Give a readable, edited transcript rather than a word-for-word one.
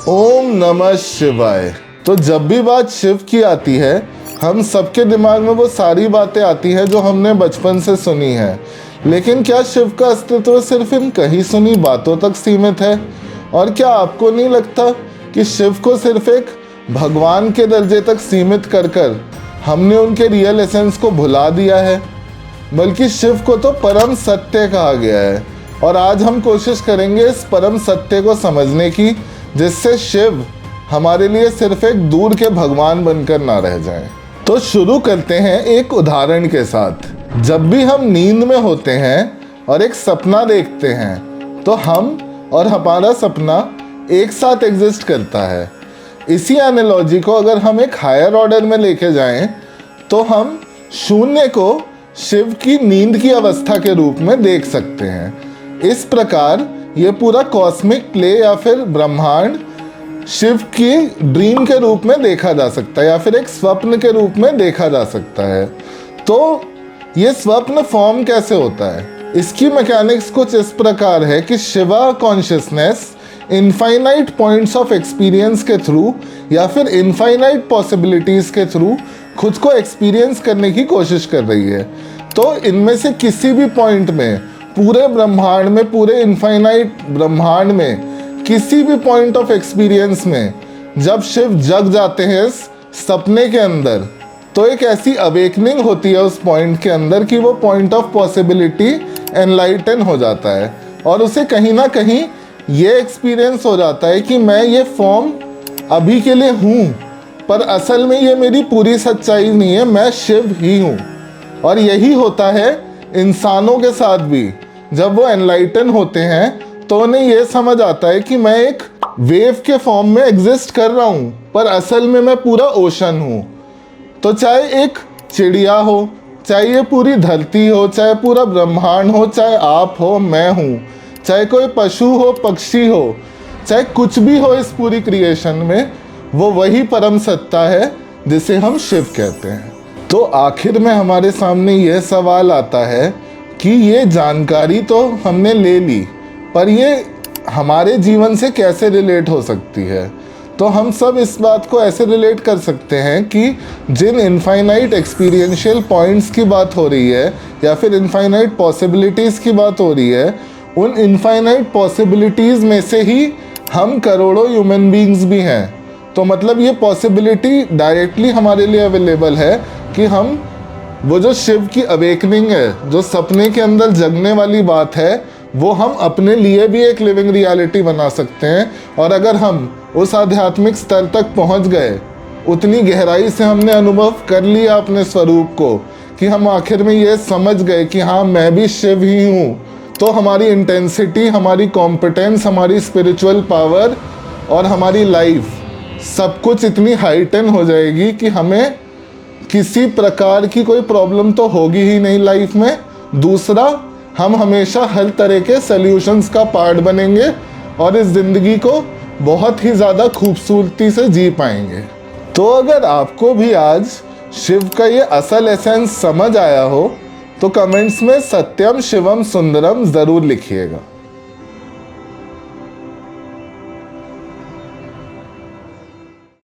ओम नमः शिवाय। तो जब भी बात शिव की आती है, हम सबके दिमाग में वो सारी बातें आती हैं जो हमने बचपन से सुनी है। लेकिन क्या शिव का अस्तित्व सिर्फ इन कहीं सुनी बातों तक सीमित है? और क्या आपको नहीं लगता कि शिव को सिर्फ एक भगवान के दर्जे तक सीमित कर हमने उनके रियल एसेंस को भुला दिया है? बल्कि शिव को तो परम सत्य कहा गया है, और आज हम कोशिश करेंगे इस परम सत्य को समझने की, जिससे शिव हमारे लिए सिर्फ एक दूर के भगवान बनकर ना रह जाएं। तो शुरू करते हैं एक उदाहरण के साथ। जब भी हम नींद में होते हैं और एक सपना देखते हैं, तो हम और हमारा सपना एक साथ एग्जिस्ट करता है। इसी एनालॉजी को अगर हम एक हायर ऑर्डर में लेके जाएं, तो हम शून्य को शिव की नींद की अवस्था के रूप में देख सकते हैं। इस प्रकार ये पूरा कॉस्मिक प्ले या फिर ब्रह्मांड शिव की ड्रीम के रूप में देखा जा सकता है, या फिर एक स्वप्न के रूप में देखा जा सकता है। तो ये स्वप्न फॉर्म कैसे होता है? इसकी मैकेनिक्स कुछ इस प्रकार है कि Shiva consciousness infinite points of experience के थ्रू या फिर इनफाइनाइट पॉसिबिलिटीज़ के थ्रू खुद को एक्सपीरियंस करने की कोशिश कर रही है। तो इनमें से किसी भी पॉइंट में, पूरे ब्रह्मांड में, पूरे इनफाइनाइट ब्रह्मांड में, किसी भी पॉइंट ऑफ एक्सपीरियंस में जब शिव जग जाते हैं इस सपने के अंदर, तो एक ऐसी अवेकनिंग होती है उस पॉइंट के अंदर कि वो पॉइंट ऑफ पॉसिबिलिटी एनलाइटन हो जाता है, और उसे कहीं ना कहीं ये एक्सपीरियंस हो जाता है कि मैं ये फॉर्म अभी के लिए हूँ, पर असल में ये मेरी पूरी सच्चाई नहीं है, मैं शिव ही हूँ। और यही होता है इंसानों के साथ भी। जब वो एनलाइटन होते हैं तो उन्हें ये समझ आता है कि मैं एक वेव के फॉर्म में एग्जिस्ट कर रहा हूँ, पर असल में मैं पूरा ओशन हूँ। तो चाहे एक चिड़िया हो, चाहे ये पूरी धरती हो, चाहे पूरा ब्रह्मांड हो, चाहे आप हो, मैं हूँ, चाहे कोई पशु हो, पक्षी हो, चाहे कुछ भी हो इस पूरी क्रिएशन में, वो वही परम सत्ता है जिसे हम शिव कहते हैं। तो आखिर में हमारे सामने यह सवाल आता है कि ये जानकारी तो हमने ले ली, पर ये हमारे जीवन से कैसे रिलेट हो सकती है? तो हम सब इस बात को ऐसे रिलेट कर सकते हैं कि जिन इनफाइनाइट एक्सपीरियंशियल पॉइंट्स की बात हो रही है या फिर इनफाइनाइट पॉसिबिलिटीज़ की बात हो रही है, उन इनफाइनाइट पॉसिबिलिटीज़ में से ही हम करोड़ों ह्यूमन बीइंग्स भी हैं। तो मतलब ये पॉसिबिलिटी डायरेक्टली हमारे लिए अवेलेबल है कि हम वो जो शिव की अवेकनिंग है, जो सपने के अंदर जगने वाली बात है, वो हम अपने लिए भी एक लिविंग रियलिटी बना सकते हैं। और अगर हम उस आध्यात्मिक स्तर तक पहुंच गए, उतनी गहराई से हमने अनुभव कर लिया अपने स्वरूप को कि हम आखिर में ये समझ गए कि हाँ, मैं भी शिव ही हूँ, तो हमारी इंटेंसिटी, हमारी कॉम्पिटेंस, हमारी स्पिरिचुअल पावर और हमारी लाइफ सब कुछ इतनी हाइटन हो जाएगी कि हमें किसी प्रकार की कोई प्रॉब्लम तो होगी ही नहीं लाइफ में। दूसरा, हम हमेशा हर तरह के सॉल्यूशंस का पार्ट बनेंगे और इस ज़िंदगी को बहुत ही ज़्यादा खूबसूरती से जी पाएंगे। तो अगर आपको भी आज शिव का ये असल एसेंस समझ आया हो, तो कमेंट्स में सत्यम शिवम सुंदरम ज़रूर लिखिएगा।